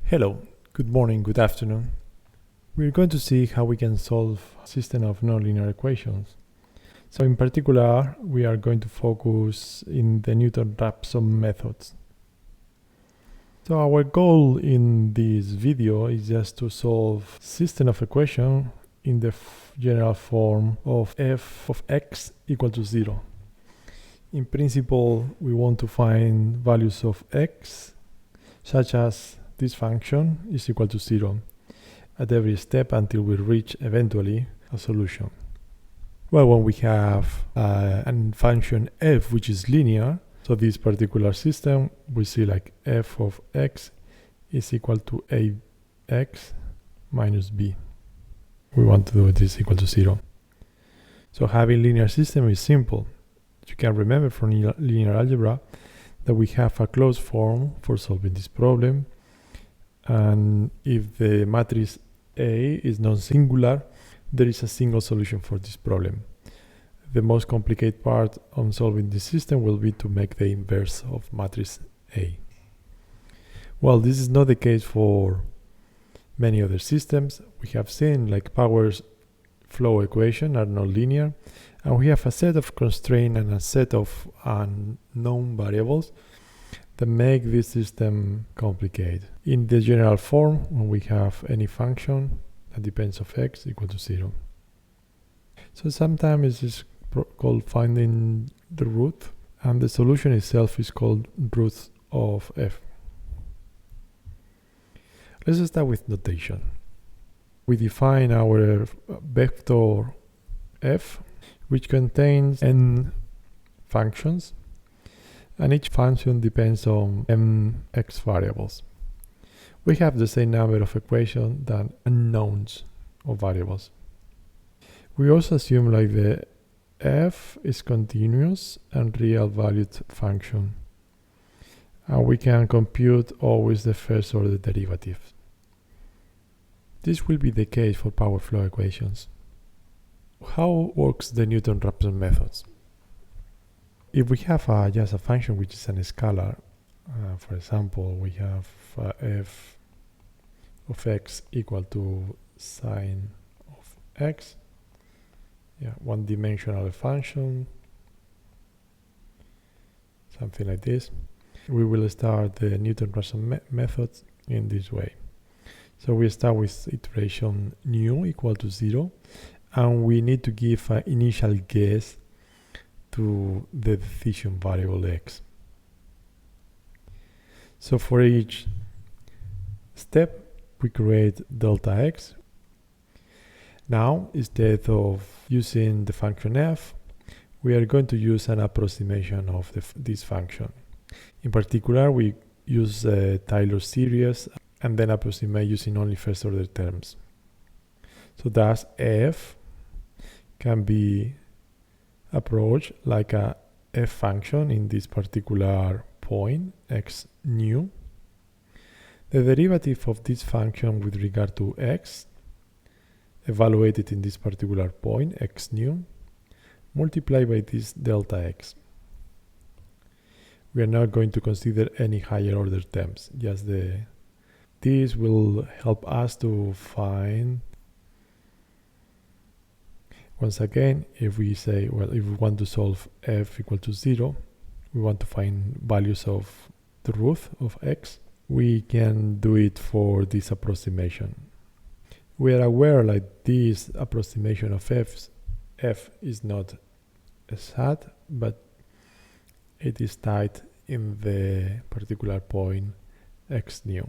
Hello, good morning, good afternoon. We're going to see how we can solve a system of nonlinear equations. So in particular, we are going to focus in the Newton-Raphson methods. So our goal in this video is just to solve system of equation in the general form of f of x equal to 0. In principle, we want to find values of x such as this function is equal to 0 at every step until we reach eventually a solution. Well, when we have a function f which is linear, so this particular system, we see like f of x is equal to ax minus b. We want to do this equal to 0. So having linear system is simple. You can remember from linear algebra that we have a closed form for solving this problem. And if the matrix A is non-singular, there is a single solution for this problem. The most complicated part on solving this system will be to make the inverse of matrix A. Well, this is not the case for many other systems. We have seen like Power's flow equation are not linear, and we have a set of constraints and a set of unknown variables that make this system complicated. In the general form, when we have any function that depends of x equal to 0. So sometimes it's called finding the root, and the solution itself is called root of f. Let's start with notation. We define our vector f, which contains n functions, and each function depends on m x variables. We have the same number of equations than unknowns of variables. We also assume like the f is continuous and real valued function, and we can compute always the first order derivative. This will be the case for power flow equations. How works the Newton-Raphson methods? If we have just a function which is a scalar, for example, we have f of x equal to sine of x, one-dimensional function, something like this. We will start the Newton-Raphson method in this way. So we start with iteration nu equal to 0, and we need to give an initial guess to the decision variable x. So for each step, we create delta x. Now, instead of using the function f, we are going to use an approximation of this function. In particular, we use Taylor series and then approximate using only first order terms. So thus f can be approached like a f function in this particular point, x nu. The derivative of this function with regard to x, evaluated in this particular point, x nu, multiplied by this delta x. We are not going to consider any higher order terms, just this will help us to find. Once again, if we say, well, if we want to solve f equal to 0, we want to find values of the root of x, we can do it for this approximation. We are aware like this approximation of f is not exact, but it is tight in the particular point x nu.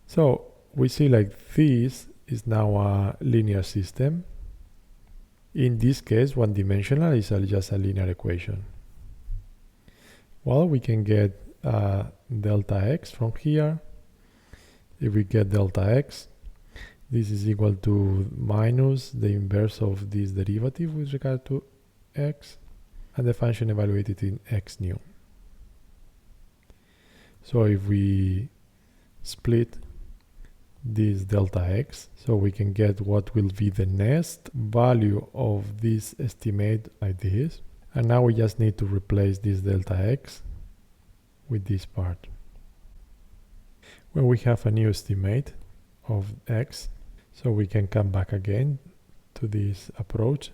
So we see like this is now a linear system. In this case, one-dimensional is just a linear equation. Well, we can get delta x from here. If we get delta x, this is equal to minus the inverse of this derivative with regard to x, and the function evaluated in x nu. So if we split this delta x, so we can get what will be the next value of this estimate like this. And now we just need to replace this delta x with this part. when we have a new estimate of x, so we can come back again to this approach,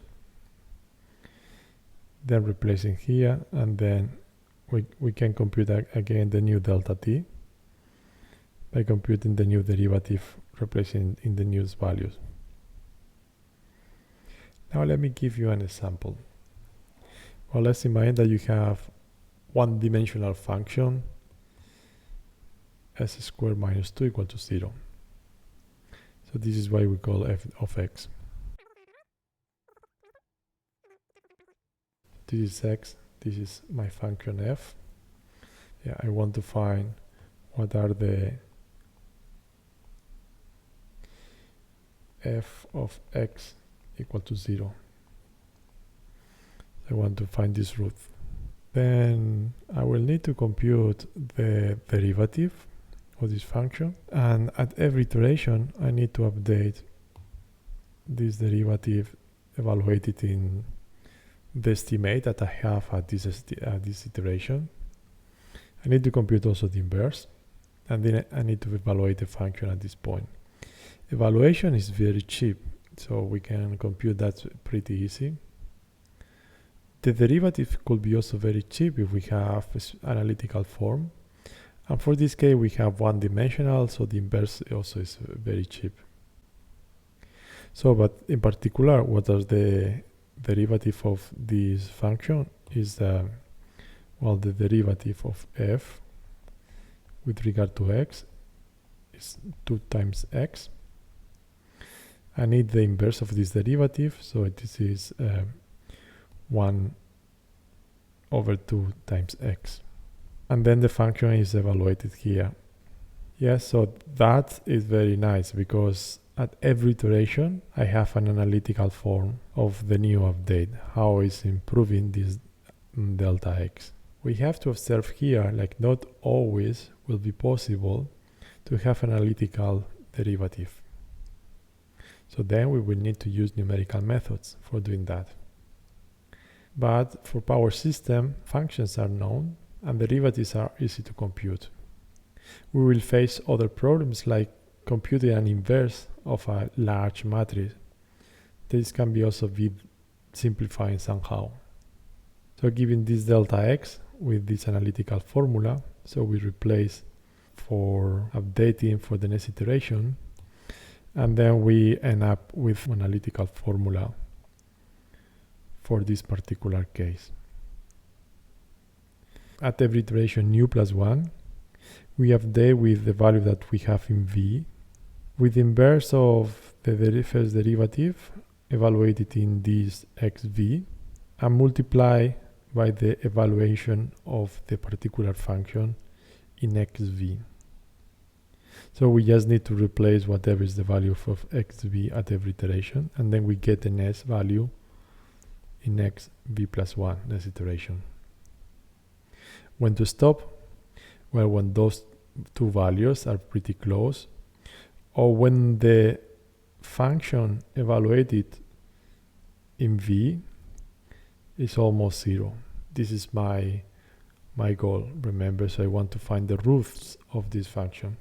then replacing here, and then we can compute again the new delta t by computing the new derivative, replacing in the new values. Now let me give you an example. Well, let's imagine that you have one-dimensional function s squared minus 2 equal to 0. So this is why we call f of x. This is x, this is my function f. Yeah, I want to find what are the f of x equal to 0. I want to find this root. Then I will need to compute the derivative of this function, and at every iteration I need to update this derivative evaluated in the estimate that I have at this iteration. I need to compute also the inverse, and then I need to evaluate the function at this point. Evaluation is very cheap, so we can compute that pretty easy. The derivative could be also very cheap if we have analytical form. And for this case, we have one-dimensional, so the inverse also is very cheap. So, but in particular, what is the derivative of this function is well, the derivative of f with regard to x is 2 times x. I need the inverse of this derivative, so this is 1 over 2 times x. And then the function is evaluated here. Yes, so that is very nice because at every iteration I have an analytical form of the new update, how is improving this delta x. We have to observe here, like not always will be possible to have an analytical derivative. So then we will need to use numerical methods for doing that. But for power system, functions are known and derivatives are easy to compute. We will face other problems like computing an inverse of a large matrix. This can be also be simplifying somehow. So given this delta x with this analytical formula, so we replace for updating for the next iteration, and then we end up with an analytical formula for this particular case. At every iteration nu plus 1, we update with the value that we have in v, with the inverse of the first derivative evaluated in this xv, and multiply by the evaluation of the particular function in xv. So we just need to replace whatever is the value of xv at every iteration, and then we get the next value in xv plus 1, next iteration. When to stop? Well, when those two values are pretty close, or when the function evaluated in v is almost 0. This is my goal, remember, so I want to find the roots of this function.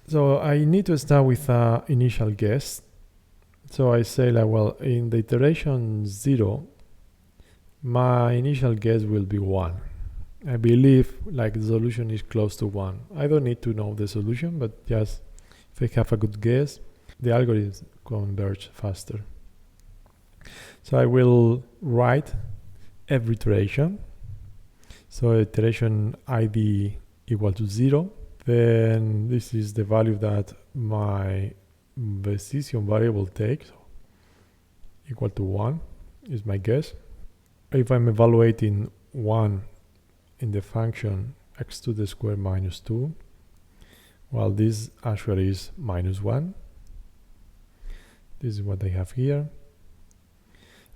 So I need to start with an initial guess. So I say like, well, in the iteration 0, my initial guess will be 1. I believe like the solution is close to 1. I don't need to know the solution, but just if I have a good guess, the algorithms converge faster. So I will write every iteration. So iteration id equal to 0. Then this is the value that my decision variable takes, equal to 1 is my guess. If I'm evaluating 1 in the function x to the square minus 2, well, this actually is minus 1. This is what I have here.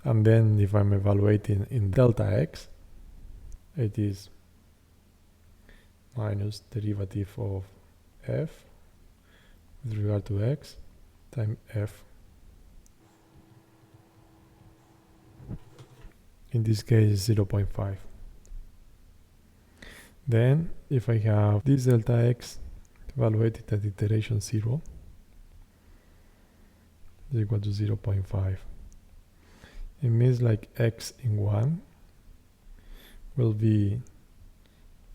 And then if I'm evaluating in delta x, it is minus derivative of f with regard to x times f. In this case, 0.5. Then if I have this delta x evaluated at iteration 0 is equal to 0.5, it means like x in 1 will be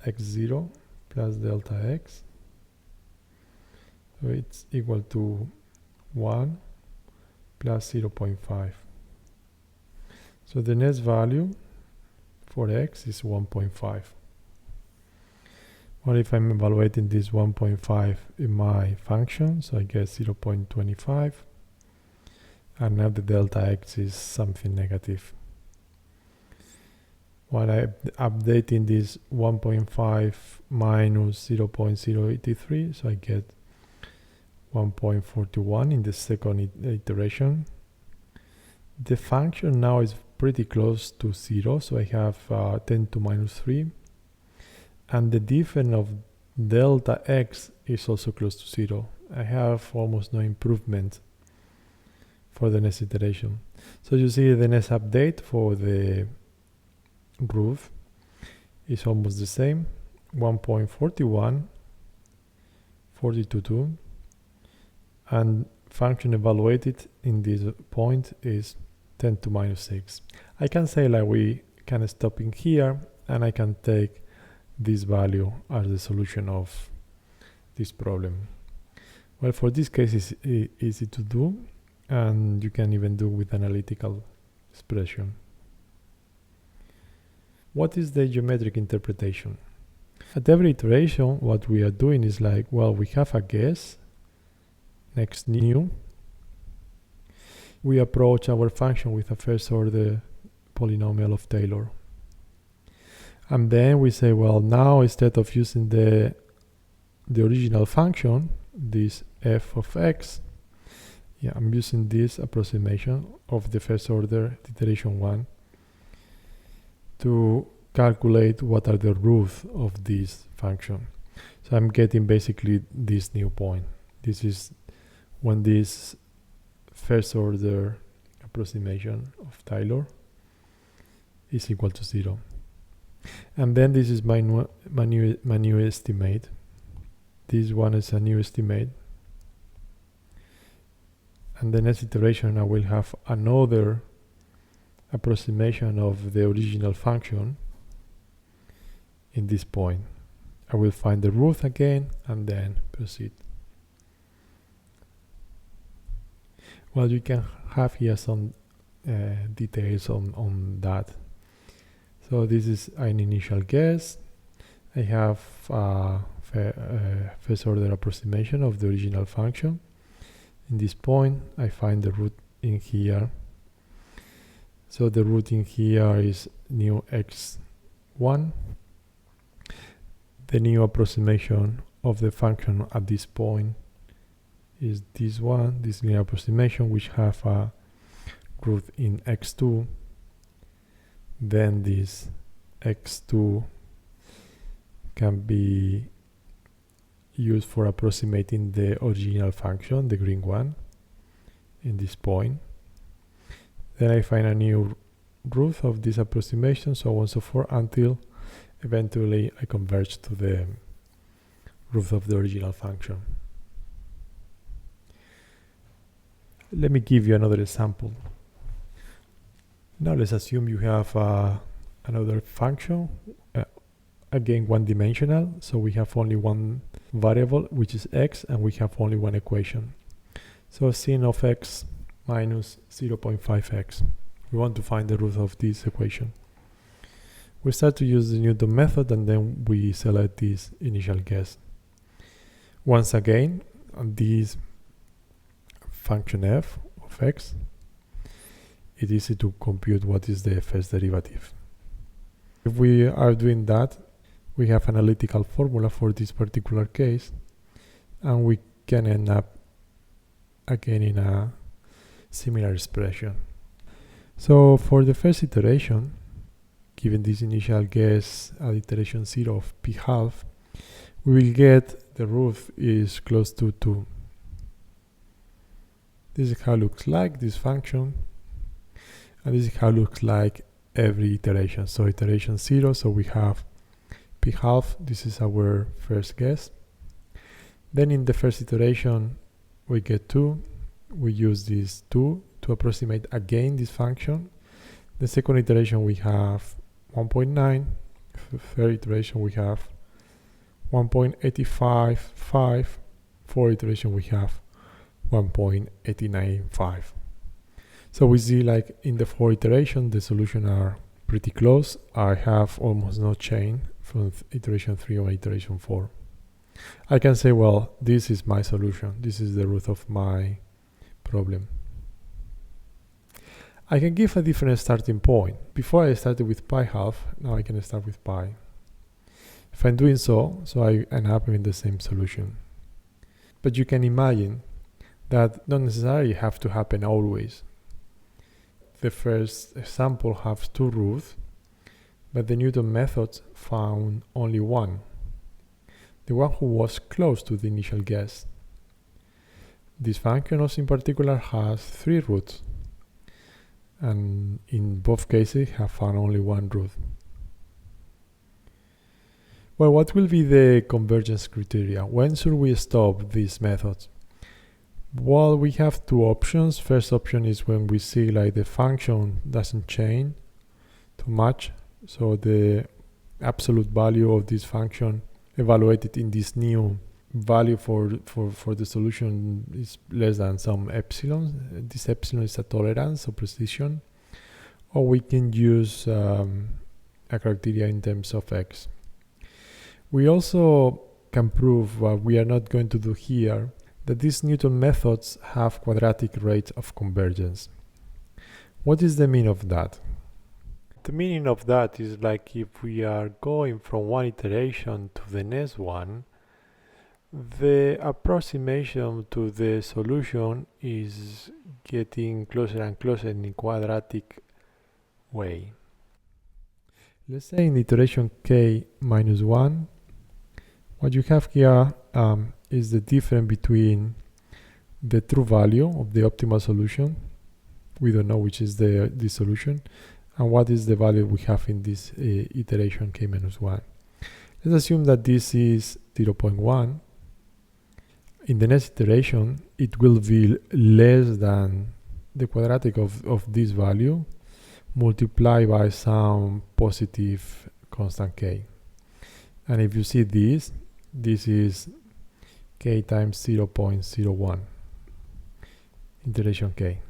x0 plus delta x, so it's equal to 1 plus 0.5. So the next value for x is 1.5. What if I'm evaluating this 1.5 in my function? So I get 0.25, and now the delta x is something negative. When I'm updating this 1.5 minus 0.083, so I get 1.41 in the second iteration. The function now is pretty close to 0, so I have 10 to minus 3. And the difference of delta x is also close to 0. I have almost no improvement for the next iteration. So you see the next update for the roof is almost the same, 1.41, 42.2, and function evaluated in this point is 10 to minus 6. I can say like we can stop in here, and I can take this value as the solution of this problem. Well, for this case it's easy to do, and you can even do with analytical expression. What is the geometric interpretation? At every iteration, what we are doing is like, well, we have a guess, next new. We approach our function with a first order polynomial of Taylor. And then we say, well, now instead of using the original function, this f of x, I'm using this approximation of the first order iteration 1 to calculate what are the roots of this function. So I'm getting basically this new point. This is when this first order approximation of Taylor is equal to 0. And then this is my new estimate. This one is a new estimate. And the next iteration I will have another approximation of the original function in this point. I will find the root again and then proceed. Well, you can have here some details on that. So this is an initial guess. I have first order approximation of the original function. In this point, I find the root in here. So the root in here is new x1. The new approximation of the function at this point is this one, this linear approximation, which have a root in x2. Then this x2 can be used for approximating the original function, the green one, in this point. Then I find a new root of this approximation, so on and so forth, until eventually I converge to the root of the original function. Let me give you another example. Now let's assume you have another function, again one-dimensional, so we have only one variable, which is x, and we have only one equation. So sin of x minus 0.5x. We want to find the root of this equation. We start to use the Newton method, and then we select this initial guess. Once again, on this function f of x, it's easy to compute what is the first derivative. If we are doing that, we have an analytical formula for this particular case, and we can end up again in a similar expression. So for the first iteration, given this initial guess at iteration 0 of p half, we will get the root is close to 2. This is how it looks like, this function. And this is how it looks like every iteration. So iteration 0, so we have p half. This is our first guess. Then in the first iteration we get 2. We use this 2 to approximate again this function. The second iteration we have 1.9. Third iteration we have 1.855. Fourth iteration we have 1.895. So we see, like, in the 4 iteration the solutions are pretty close. I have almost no chain from iteration 3 or iteration 4. I can say, well, this is my solution. This is the root of my problem. I can give a different starting point. Before I started with pi half, now I can start with pi. If I'm doing so I end up in the same solution. But you can imagine that not necessarily have to happen always. The first example has 2 roots, but the Newton method found only one. The one who was close to the initial guess. This function also in particular has 3 roots, and in both cases have found only one root. Well, what will be the convergence criteria? When should we stop these methods? Well, we have 2 options. First option is when we see, like, the function doesn't change too much, so the absolute value of this function evaluated in this new value for the solution is less than some epsilon. This epsilon is a tolerance or precision, or we can use a criteria in terms of x. We also can prove what we are not going to do here, that these Newton methods have quadratic rates of convergence. What is the meaning of that? The meaning of that is, like, if we are going from one iteration to the next one, the approximation to the solution is getting closer and closer in a quadratic way. Let's say in iteration k minus 1, what you have here is the difference between the true value of the optimal solution. We don't know which is the solution, and what is the value we have in this iteration k minus 1. Let's assume that this is 0.1. In the next iteration, it will be less than the quadratic of this value multiplied by some positive constant k. And if you see this is k times 0.01 iteration k.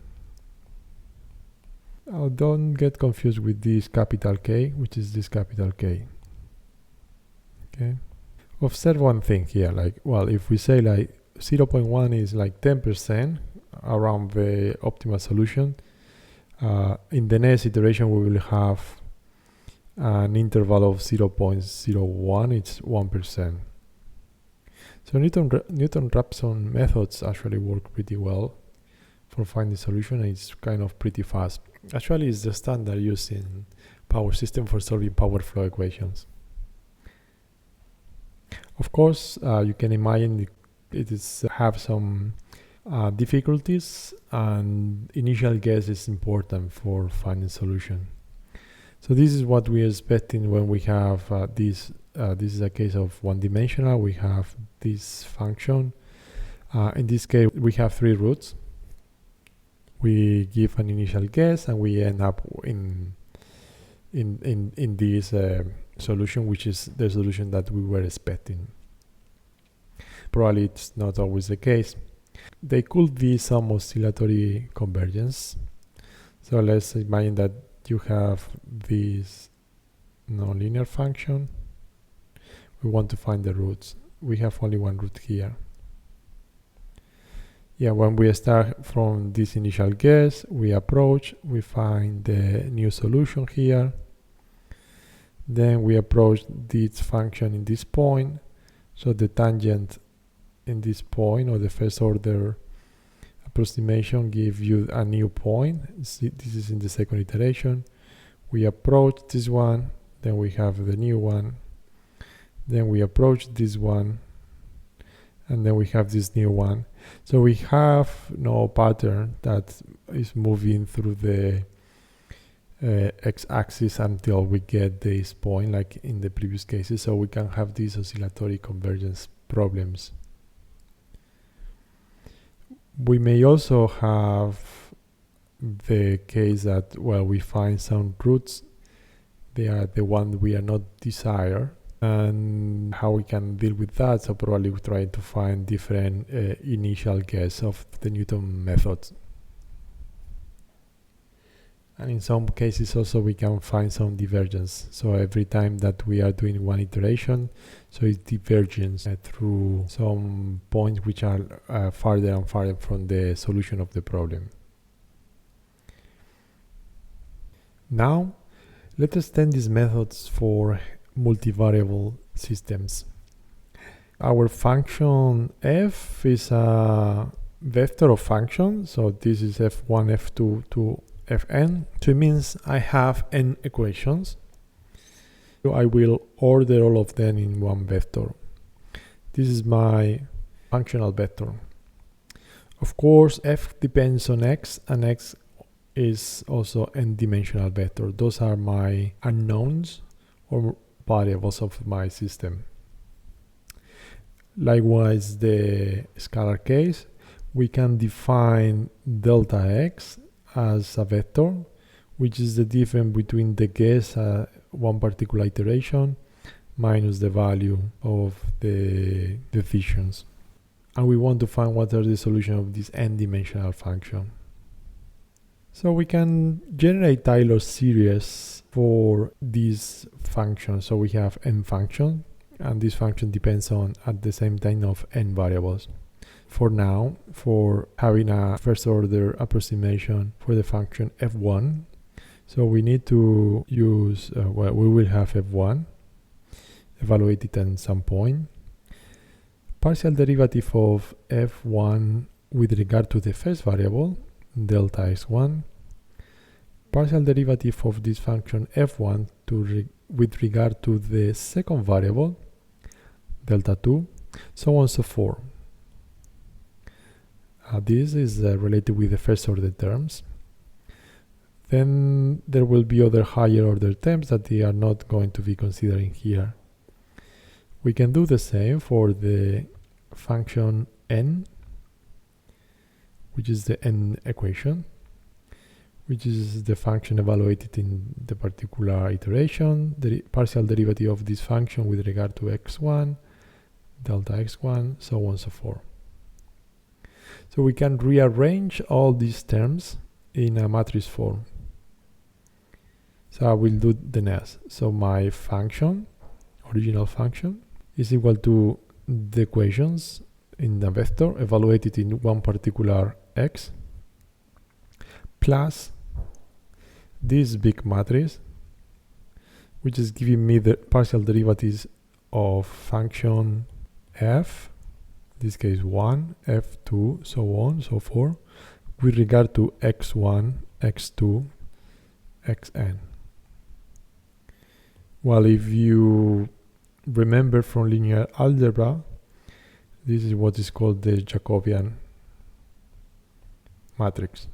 Now don't get confused with this capital K, which is this capital K. Okay. Observe one thing here, like, well, if we say, like, 0.1 is like 10% around the optimal solution, in the next iteration we will have an interval of 0.01, it's 1%. So Newton-Raphson methods actually work pretty well for finding solution, and it's kind of pretty fast. Actually, it's the standard used in power system for solving power flow equations. Of course, you can imagine it is have some difficulties, and initial guess is important for finding solution. So this is what we are expecting when we have this. This is a case of one-dimensional. We have this function. In this case, we have 3 roots. We give an initial guess, and we end up in this solution, which is the solution that we were expecting. Probably it's not always the case. There could be some oscillatory convergence. So let's imagine that you have this nonlinear function. We want to find the roots. We have only one root here. Yeah, when we start from this initial guess, we approach, we find the new solution here. Then we approach this function in this point. So the tangent in this point, or the first order approximation, gives you a new point. See, this is in the second iteration. We approach this one, then we have the new one. Then we approach this one, and then we have this new one. So we have no pattern that is moving through the x-axis until we get this point, like in the previous cases, so we can have these oscillatory convergence problems. We may also have the case that, well, we find some roots, they are the one we are not desire, and how we can deal with that. So probably we try to find different initial guess of the Newton method. And in some cases also we can find some divergence. So every time that we are doing one iteration, so it's divergence through some points which are farther and farther from the solution of the problem. Now, let's extend these methods for multivariable systems. Our function f is a vector of functions, so this is f1, f2 to fn. So it means I have n equations. So I will order all of them in one vector. This is my functional vector. Of course, f depends on x, and x is also n-dimensional vector. Those are my unknowns or variables of my system. Likewise, the scalar case, we can define delta x as a vector, which is the difference between the guess at one particular iteration minus the value of the decisions. And we want to find what are the solution of this n-dimensional function. So we can generate Taylor series for this function. So we have n function, and this function depends on at the same time of n variables. For now, for having a first order approximation for the function f1, so we need to use, well, we will have f1, evaluate it at some point. Partial derivative of f1 with regard to the first variable, delta x1. Partial derivative of this function f1 with regard to the second variable, delta 2, so on and so forth. This is related with the first order terms. Then there will be other higher order terms that they are not going to be considering here. We can do the same for the function n, which is the n equation, which is the function evaluated in the particular iteration, the partial derivative of this function with regard to x1, delta x1, so on and so forth. So we can rearrange all these terms in a matrix form. So I will do the next. So my function, original function, is equal to the equations in the vector evaluated in one particular x plus this big matrix, which is giving me the partial derivatives of function f, in this case 1, f2, so on, so forth, with regard to x1, x2, xn. Well, if you remember from linear algebra, this is what is called the Jacobian matrix.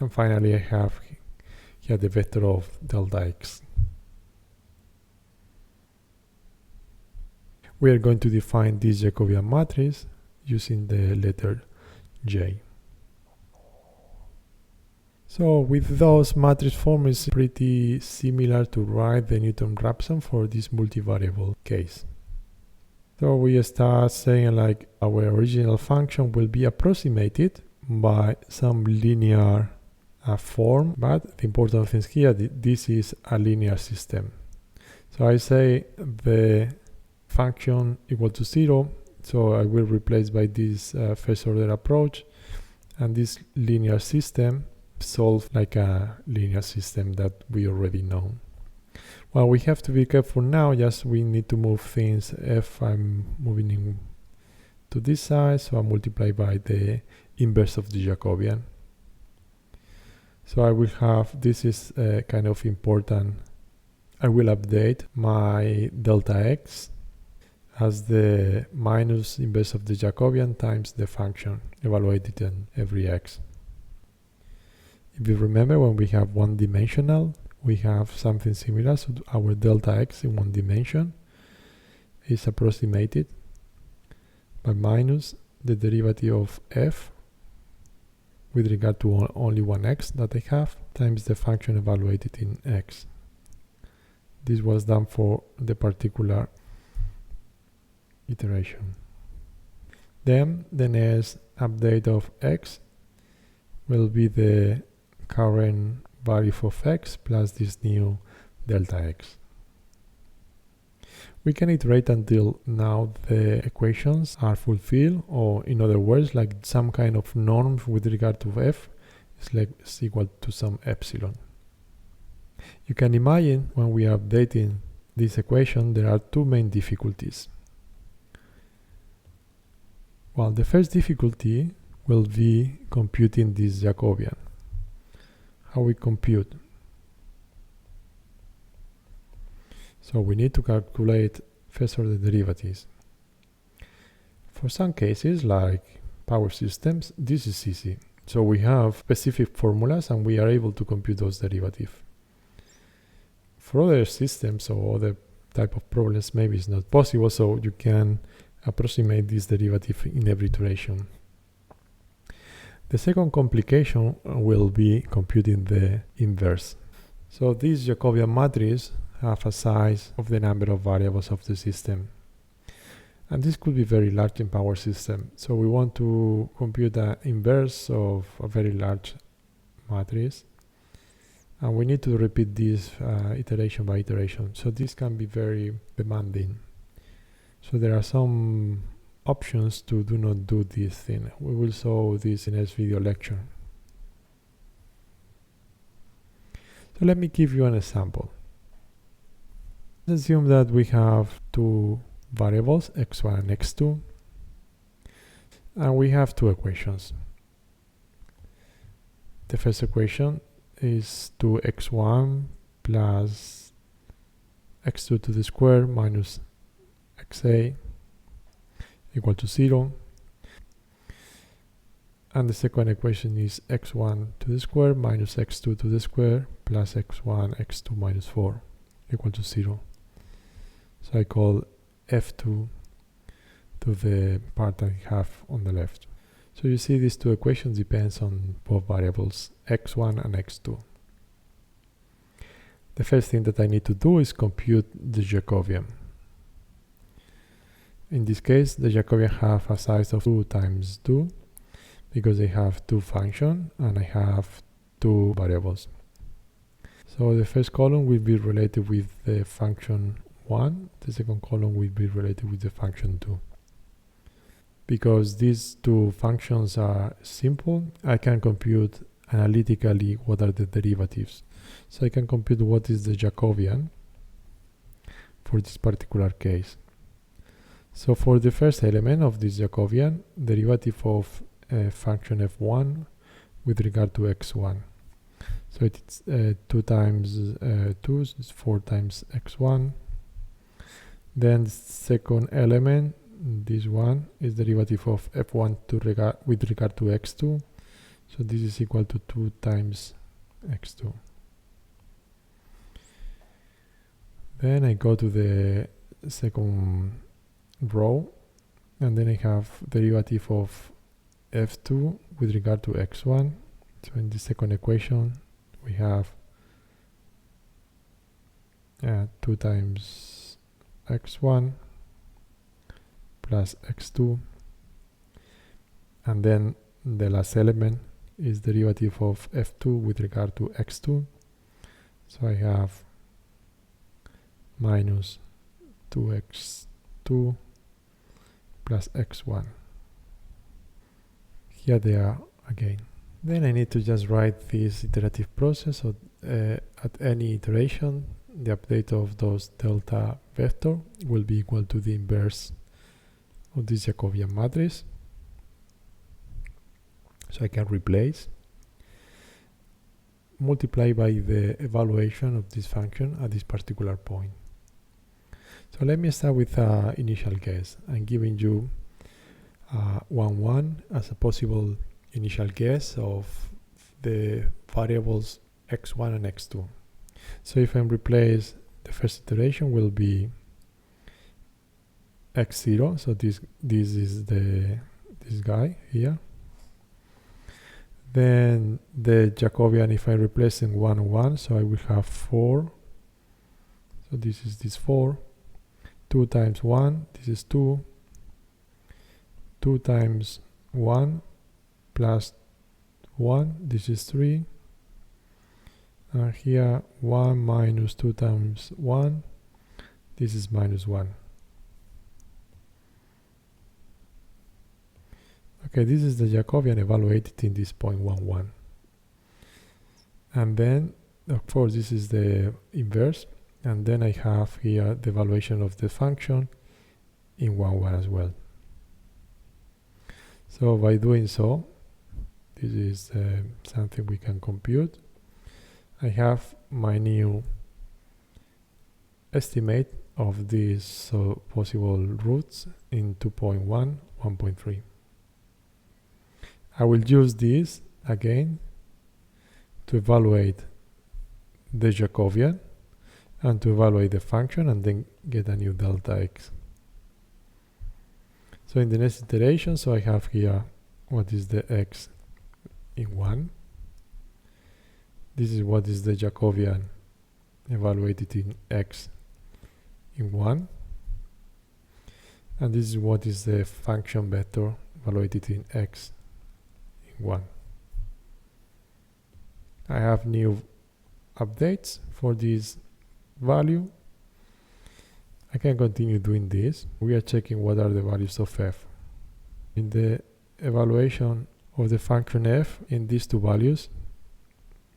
And finally, I have here the vector of delta x. We are going to define this Jacobian matrix using the letter J. So with those, matrix form is pretty similar to write the Newton-Raphson for this multivariable case. So we start saying like our original function will be approximated by some linear form, but the important thing here, this is a linear system. So I say the function equal to 0, so I will replace by this first order approach, and this linear system solve like a linear system that we already know. Well, we have to be careful now, just we need to move things. If I'm moving in to this side, so I multiply by the inverse of the Jacobian. So I will have, this is kind of important, I will update my delta x as the minus inverse of the Jacobian times the function evaluated in every x. If you remember, when we have one dimensional, we have something similar. So our delta x in one dimension is approximated by minus the derivative of f with regard to only one x that I have times the function evaluated in x. This was done for the particular iteration. Then the next update of x will be the current value of x plus this new delta x. We can iterate until now the equations are fulfilled, or in other words, like some kind of norm with regard to f is equal to some epsilon. You can imagine when we are updating this equation, there are two main difficulties. Well, the first difficulty will be computing this Jacobian. How we compute? So we need to calculate first order derivatives. For some cases, like power systems, this is easy. So we have specific formulas and we are able to compute those derivatives. For other systems or other type of problems, maybe it's not possible, so you can approximate this derivative in every iteration. The second complication will be computing the inverse. So this Jacobian matrix have a size of the number of variables of the system. And this could be very large in power system. So we want to compute the inverse of a very large matrix. And we need to repeat this iteration by iteration. So this can be very demanding. So there are some options to do not do this thing. We will show this in next video lecture. So let me give you an example. Let's assume that we have two variables, x1 and x2, and we have two equations. The first equation is 2x1 plus x2 to the square minus xa equal to 0. And the second equation is x1 to the square minus x2 to the square plus x1 x2 minus 4 equal to 0. So I call f2 to the part I have on the left. So you see these two equations depends on both variables x1 and x2. The first thing that I need to do is compute the Jacobian. In this case, the Jacobian have a size of 2 times 2 because I have two functions and I have two variables. So the first column will be related with the function 1, the second column will be related with the function 2. Because these two functions are simple, I can compute analytically what are the derivatives. So I can compute what is the Jacobian for this particular case. So for the first element of this Jacobian, derivative of function f1 with regard to x1. So it's 2 times 2 is 4 times x1. Then the second element, this one, is derivative of f1 with regard to x2. So this is equal to 2 times x2. Then I go to the second row, and then I have derivative of f2 with regard to x1. So in the second equation, we have 2 times x1 plus x2, and then the last element is derivative of f2 with regard to x2. So I have minus 2x2 plus x1. Here they are again. Then I need to just write this iterative process. So at any iteration, the update of those delta vector will be equal to the inverse of this Jacobian matrix. So I can replace, multiply by the evaluation of this function at this particular point. So let me start with an initial guess. I'm giving you 1, 1 as a possible initial guess of the variables x1 and x2. So if I replace, the first iteration will be x0, so this is this guy here. Then the Jacobian, if I replace in 1, 1, so I will have 4. So this is this 4. 2 times 1, this is 2. 2 times 1 plus 1, this is 3. And here 1 minus 2 times 1, this is minus 1. Okay, this is the Jacobian evaluated in this point 1, 1. And then, of course, this is the inverse. And then I have here the evaluation of the function in 1, 1 as well. So by doing so, this is something we can compute. I have my new estimate of these possible roots in 2.1, 1.3. I will use this again to evaluate the Jacobian and to evaluate the function and then get a new delta x. So in the next iteration, so I have here what is the x in 1. This is what is the Jacobian evaluated in x in 1. And this is what is the function vector evaluated in x in 1. I have new updates for this value. I can continue doing this. We are checking what are the values of f. In the evaluation of the function f in these two values,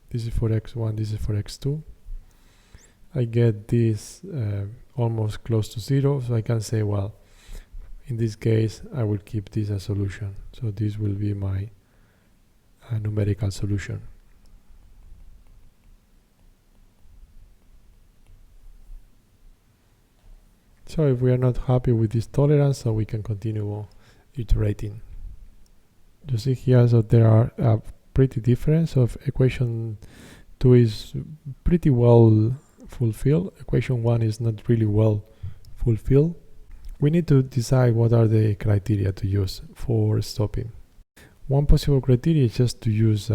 this is for x1, this is for x2, I get this almost close to 0, so I can say, well, in this case I will keep this as solution. So this will be my numerical solution. So if we are not happy with this tolerance, so we can continue iterating. You see here, so there are pretty different. So if equation 2 is pretty well fulfilled, equation 1 is not really well fulfilled. We need to decide what are the criteria to use for stopping. One possible criteria is just to use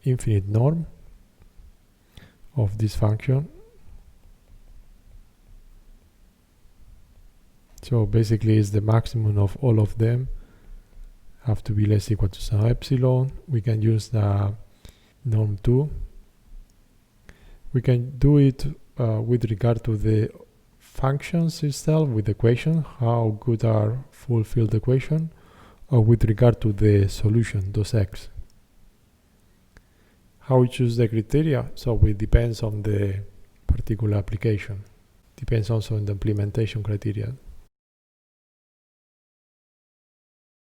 infinite norm of this function. So basically it's the maximum of all of them have to be less equal to some epsilon. We can use the norm 2. We can do it with regard to the functions itself, with the equation, how good are fulfilled equation, or with regard to the solution, those x. How we choose the criteria, so it depends on the particular application. Depends also on the implementation criteria.